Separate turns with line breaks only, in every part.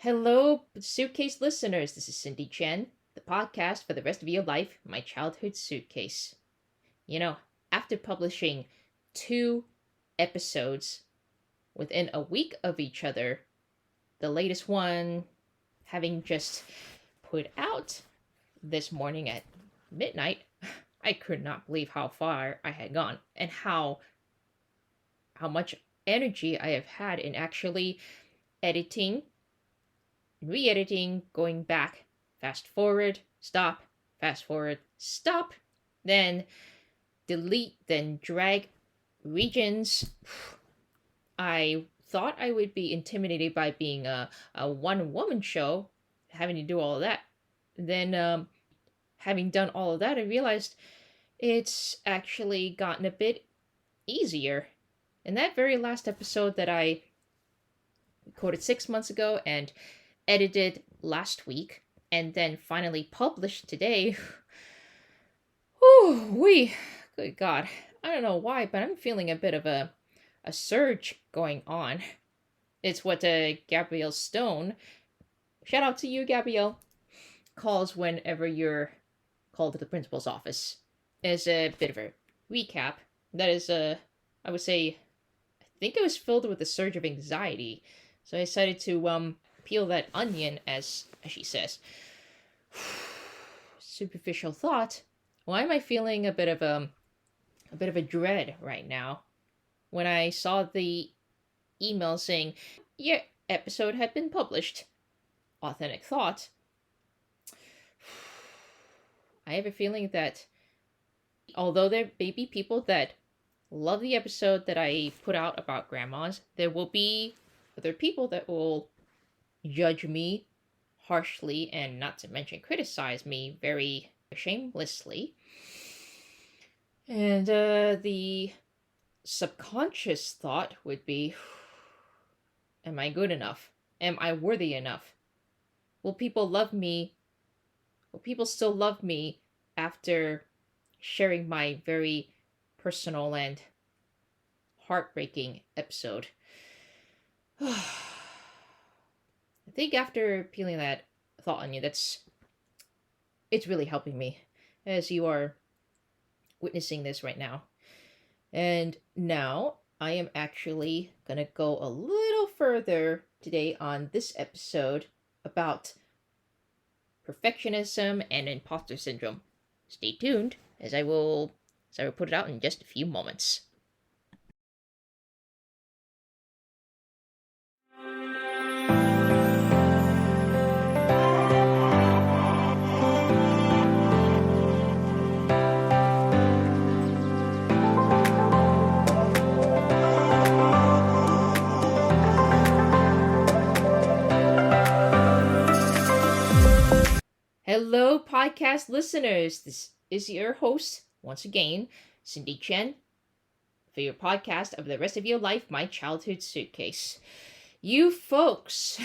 Hello, Suitcase listeners. This is Cindy Chen, the podcast for the rest of your life, my childhood suitcase. You know, after publishing two episodes within a week of each other, the latest one having just put out this morning at midnight, I could not believe how far I had gone and how much energy I have had in actually editing, re-editing, going back, fast forward, stop, then delete, then drag regions. I thought I would be intimidated by being a one woman show, having to do all of that. Then, having done all of that, I realized it's actually gotten a bit easier. In that very last episode that I recorded 6 months ago and edited last week, and then finally published today. Whew, good God. I don't know why, but I'm feeling a bit of a surge going on. It's what Gabrielle Stone, shout out to you, Gabrielle, calls whenever you're called to the principal's office. As a bit of a recap, that is, I would say, I think it was filled with a surge of anxiety. So I decided to peel that onion, as she says. Superficial thought. Why am I feeling a bit of a dread right now? When I saw the email saying your episode had been published, authentic thought. I have a feeling that although there may be people that love the episode that I put out about grandmas, there will be other people that will judge me harshly and not to mention criticize me very shamelessly. And the subconscious thought would be, am I good enough? Am I worthy enough? Will people love me? Will people still love me after sharing my very personal and heartbreaking episode? I think after peeling that thought on you, it's really helping me as you are witnessing this right now. And now I am actually gonna go a little further today on this episode about perfectionism and imposter syndrome. Stay tuned as I will put it out in just a few moments. Hello, podcast listeners. This is your host, once again, Cindy Chen, for your podcast of the rest of your life, my childhood suitcase. You folks,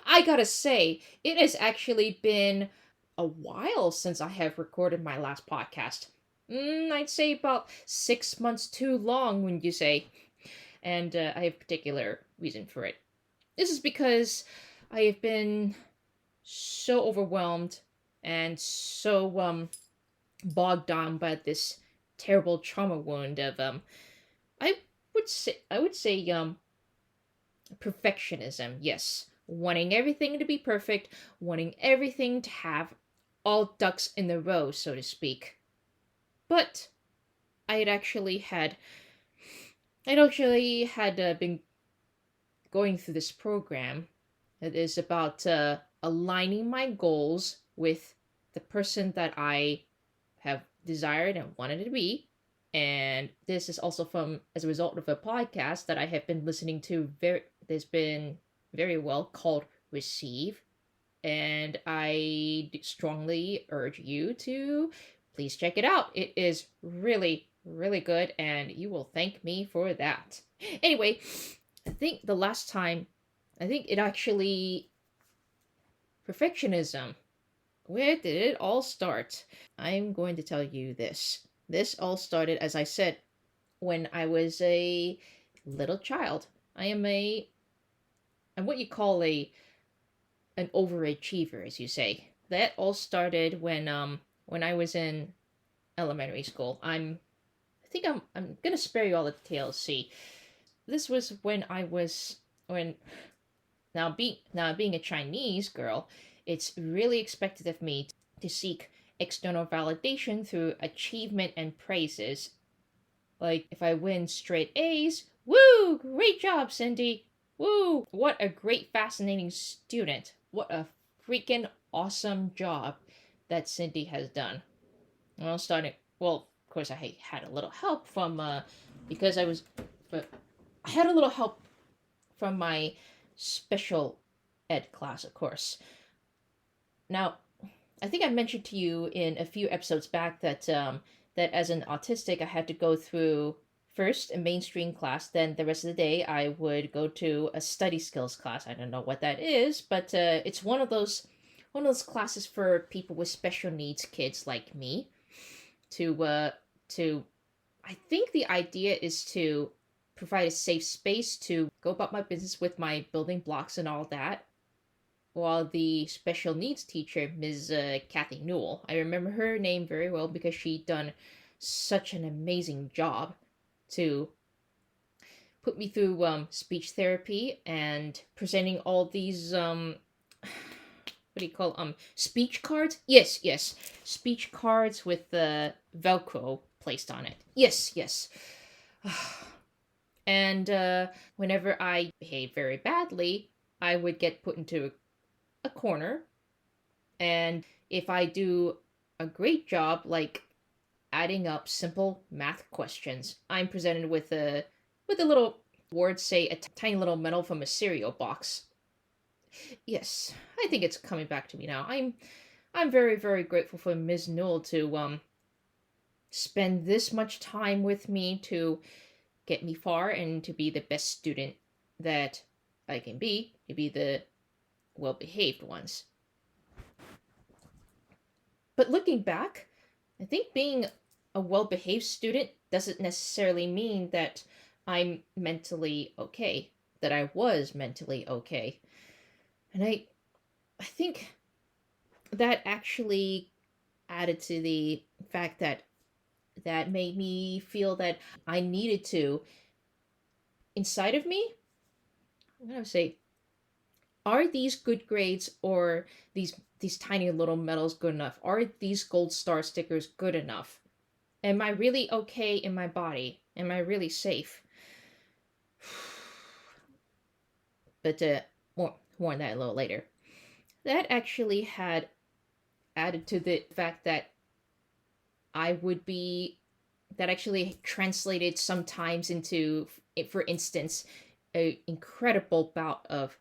I gotta say, it has actually been a while since I have recorded my last podcast. I'd say about 6 months too long, wouldn't you say? And I have a particular reason for it. This is because I have been so overwhelmed and so bogged down by this terrible trauma wound of I would say perfectionism. Yes, wanting everything to be perfect, wanting everything to have all ducks in the row, so to speak. But I had actually had been going through this program that is about aligning my goals with the person that I have desired and wanted to be. And this is also from as a result of a podcast that I have been listening to. There's been very well called Receive, and I strongly urge you to please check it out. It is really, really good, and you will thank me for that. Anyway, I think the last time, I think it actually perfectionism. Where did it all start? I'm going to tell you this. This all started, as I said, when I was a little child. I am I'm what you call a an overachiever, as you say. That all started when I was in elementary school. I think I'm gonna spare you all the details. See, this was when I was when now being a Chinese girl, it's really expected of me to seek external validation through achievement and praises. Like if I win straight A's, woo, great job, Cindy. Woo, what a great fascinating student. What a freaking awesome job that Cindy has done. Well, of course I had a little help from because I was but I had a little help from my special ed class, of course. Now, I think I mentioned to you in a few episodes back that that as an autistic, I had to go through first a mainstream class, then the rest of the day I would go to a study skills class. I don't know what that is, but it's one of those classes for people with special needs, kids like me, to I think the idea is to provide a safe space to go about my business with my building blocks and all that. While the special needs teacher, Ms. Kathy Newell, I remember her name very well because she done such an amazing job to put me through speech therapy and presenting all these what do you call speech cards? Yes, yes, speech cards with the Velcro placed on it. Yes, yes. And whenever I behaved very badly, I would get put into a corner. And if I do a great job, like adding up simple math questions, I'm presented with a little word, say a tiny little medal from a cereal box. Yes, I think it's coming back to me now. I'm very very grateful for Ms. Newell to spend this much time with me to get me far and to be the best student that I can be, to be the well behaved ones. But looking back, I think being a well behaved student doesn't necessarily mean that I'm mentally okay, that I was mentally okay. And I think that actually added to the fact that that made me feel that I needed to, inside of me, I'm going to say, are these good grades or these tiny little medals good enough? Are these gold star stickers good enough? Am I really okay in my body? Am I really safe? But more on that a little later. That actually had added to the fact that I would be that actually translated sometimes into, for instance, a incredible bout of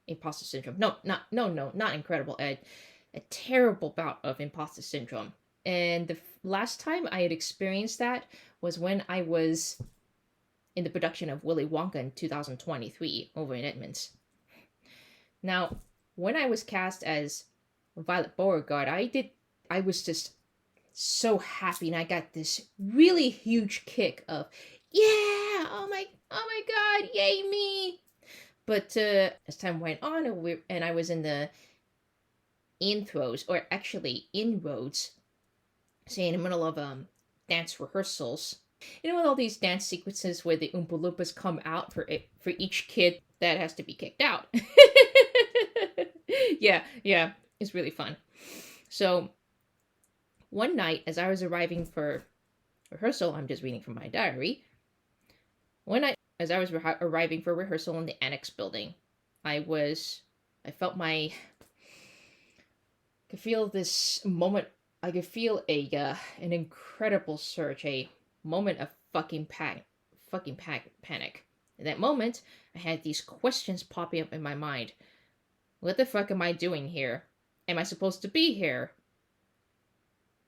imposter syndrome. Not incredible. A terrible bout of imposter syndrome. And the last time I had experienced that was when I was in the production of Willy Wonka in 2023 over in Edmonds. Now, when I was cast as Violet Beauregard, I was just so happy, and I got this really huge kick of, yeah, oh my god, yay me. But as time went on, and I was in the intros, or actually inroads, say in the middle of dance rehearsals, you know, with all these dance sequences where the Oompa Loompas come out for each kid that has to be kicked out. Yeah, it's really fun. So one night, as I was arriving for rehearsal, I'm just reading from my diary. One night, as I was arriving for rehearsal in the annex building, I felt could feel this moment. I could feel an incredible surge, a moment of fucking panic. In that moment, I had these questions popping up in my mind. What the fuck am I doing here? Am I supposed to be here?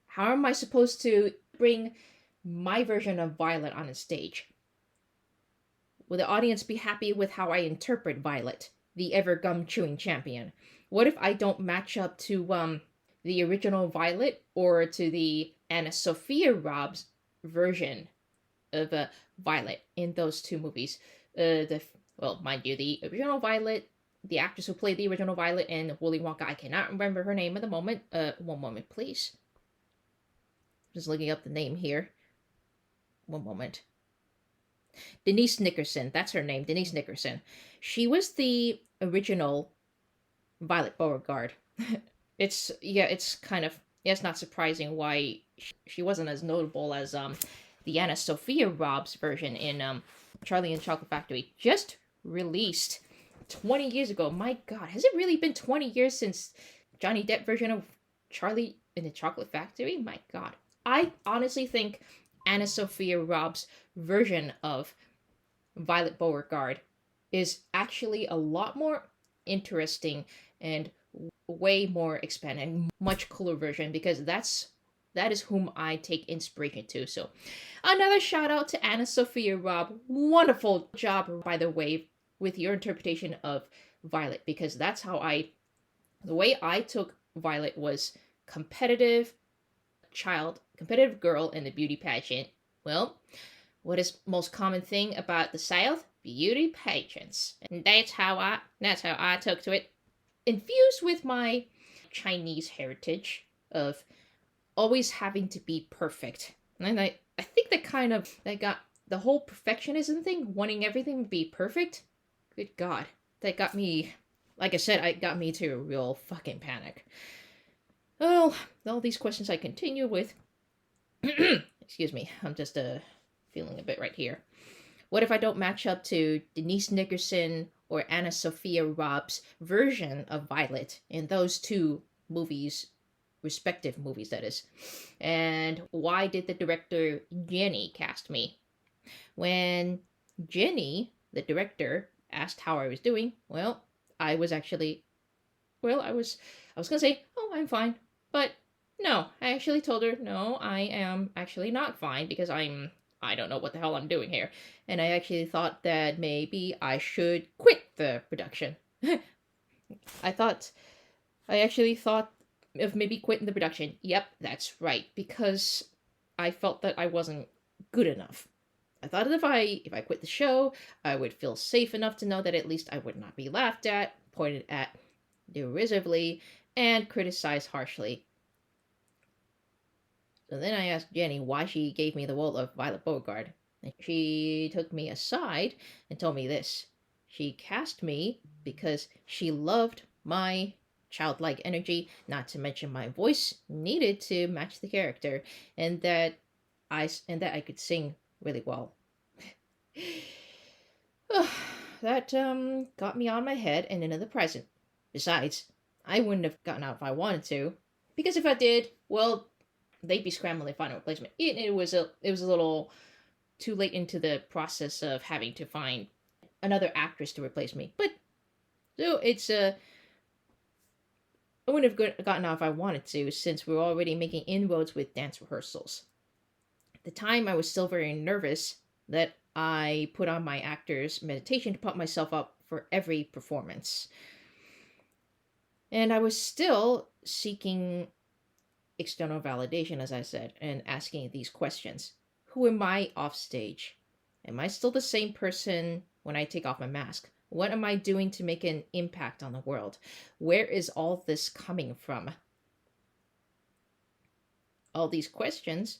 How am I supposed to bring my version of Violet on a stage? Will the audience be happy with how I interpret Violet, the ever gum chewing champion? What if I don't match up to the original Violet or to the Anna Sophia Robb's version of Violet in those two movies? The Well, mind you, the original Violet, the actress who played the original Violet in Willy Wonka, I cannot remember her name at the moment. One moment, please. Just looking up the name here. One moment. Denise Nickerson. That's her name, Denise Nickerson. She was the original Violet Beauregard. It's kind of, yeah, it's not surprising why she wasn't as notable as the Anna Sophia Robbs version in Charlie and the Chocolate Factory, just released 20 years ago. My God, has it really been 20 years since Johnny Depp version of Charlie in the Chocolate Factory? My God, I honestly think Anna Sophia Robbs version of Violet Beauregard is actually a lot more interesting and way more expanded, much cooler version, because that is whom I take inspiration to. So another shout out to Anna Sophia Robb. Wonderful job, by the way, with your interpretation of Violet, because that's how the way I took Violet was competitive competitive girl in the beauty pageant. Well, what is most common thing about the South? Beauty pageants. And that's how I took to it. Infused with my Chinese heritage of always having to be perfect. And I think that got the whole perfectionism thing, wanting everything to be perfect. Good God. That got me, like I said, it got me to a real fucking panic. Oh, all these questions I continue with. Excuse me, I'm just feeling a bit right here. What if I don't match up to Denise Nickerson or Anna Sophia Robb's version of Violet in those two movies, respective movies, that is? And why did the director Jenny cast me? When Jenny, the director, asked how I was doing, well, I was actually, I was gonna say, oh, I'm fine. But no, I actually told her, no, I am actually not fine because I don't know what the hell I'm doing here. And I actually thought that maybe I should quit the production. I actually thought of maybe quitting the production. Yep, that's right, because I felt that I wasn't good enough. I thought that if I quit the show, I would feel safe enough to know that at least I would not be laughed at, pointed at derisively, and criticized harshly. So then I asked Jenny why she gave me the role of Violet Beauregard. And she took me aside and told me this. She cast me because she loved my childlike energy, not to mention my voice needed to match the character, and that I could sing really well. That got me on my head and into the present. Besides, I wouldn't have gotten out if I wanted to, because if I did, well, they'd be scrambling to find a replacement. It was a little too late into the process of having to find another actress to replace me. But so it's I wouldn't have gotten out if I wanted to, since we were already making inroads with dance rehearsals. At the time, I was still very nervous that I put on my actor's meditation to pump myself up for every performance. And I was still seeking external validation, as I said, and asking these questions. Who am I off stage? Am I still the same person when I take off my mask? What am I doing to make an impact on the world? Where is all this coming from? All these questions,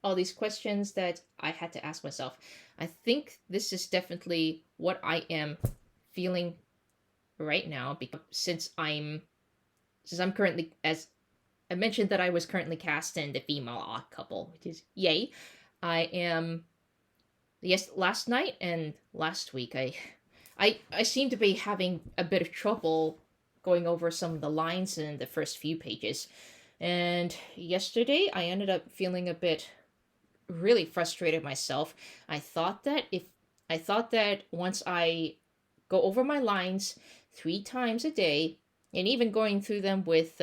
all these questions that I had to ask myself. I think this is definitely what I am feeling right now, because since I'm currently, as I mentioned, that I was currently cast in the female odd couple, which is yay. I am, yes, last night and last week I seem to be having a bit of trouble going over some of the lines in the first few pages. And yesterday I ended up feeling a bit really frustrated myself. I thought that once I go over my lines 3 times a day, and even going through them with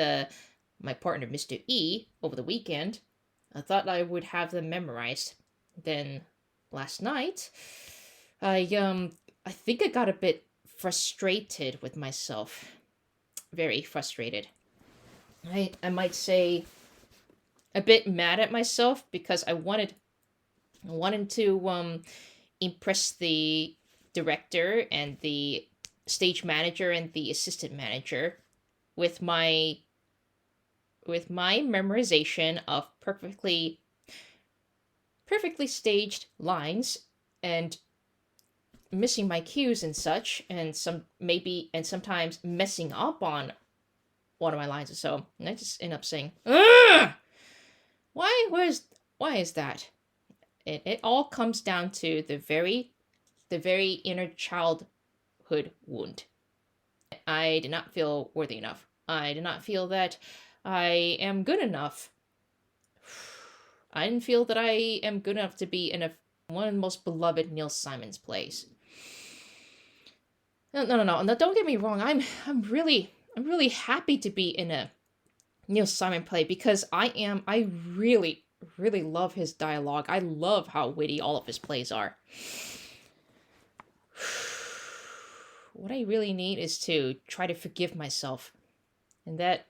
my partner, Mr. E, over the weekend, I thought I would have them memorized. Then last night, I think I got a bit frustrated with myself. Very frustrated. I might say a bit mad at myself because I wanted to impress the director and the stage manager and the assistant manager with my memorization of perfectly staged lines and missing my cues and such, and sometimes messing up on one of my lines or so. And I just end up saying, ugh! Why is that? It all comes down to the very inner childhood wound. I did not feel worthy enough. I did not feel that I am good enough. I didn't feel that I am good enough to be in one of the most beloved Neil Simon's plays. No. Don't get me wrong. I'm really happy to be in a Neil Simon play because I really love his dialogue. I love how witty all of his plays are. What I really need is to try to forgive myself, and that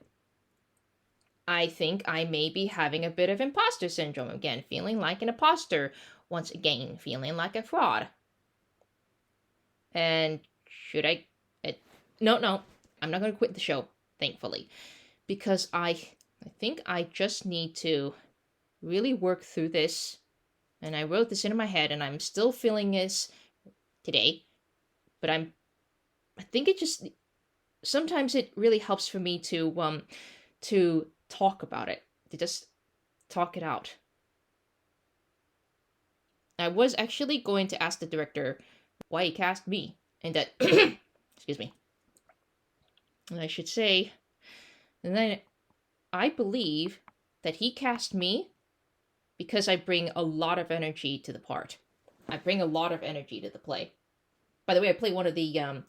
I think I may be having a bit of imposter syndrome again, feeling like an imposter once again, feeling like a fraud. And should I? No, I'm not going to quit the show, thankfully, because I think I just need to really work through this. And I wrote this into my head, and I'm still feeling this today, but I think it just sometimes it really helps for me to talk about it, to just talk it out. I was actually going to ask the director why he cast me, and that excuse me. And I should say, and then I believe that he cast me because I bring a lot of energy to the part. I bring a lot of energy to the play. By the way, I play one of the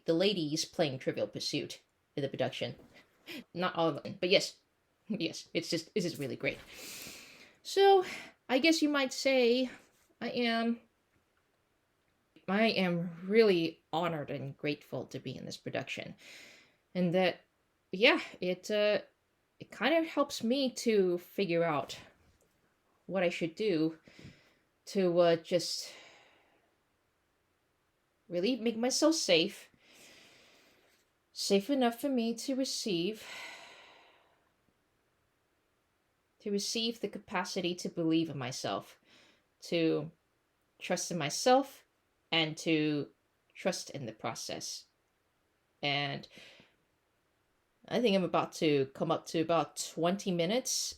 ladies playing Trivial Pursuit in the production. Not all of them, but yes, it's just really great. So I guess you might say I am really honored and grateful to be in this production, and that it kind of helps me to figure out what I should do to just really make myself safe enough for me to receive the capacity to believe in myself, to trust in myself, and to trust in the process. And I think I'm about to come up to about 20 minutes,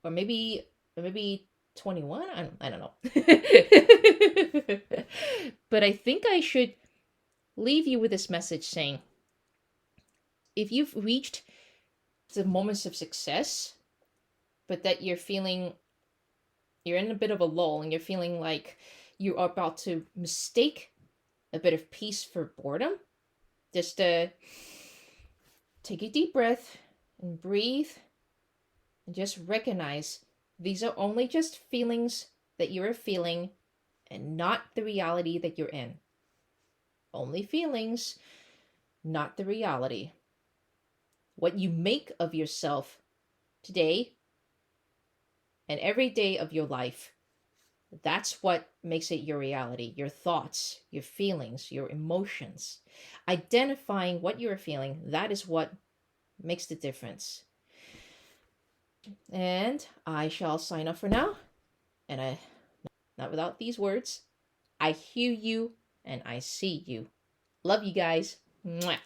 or maybe 21. I don't know. But I think I should leave you with this message saying, if you've reached the moments of success, but that you're in a bit of a lull and you're feeling like you are about to mistake a bit of peace for boredom, just take a deep breath and breathe and just recognize these are only just feelings that you're feeling and not the reality that you're in. Only feelings, not the reality. What you make of yourself today and every day of your life, that's what makes it your reality. Your thoughts, your feelings, your emotions. Identifying what you're feeling, that is what makes the difference. And I shall sign off for now. And not without these words. I hear you and I see you. Love you guys. Mwah.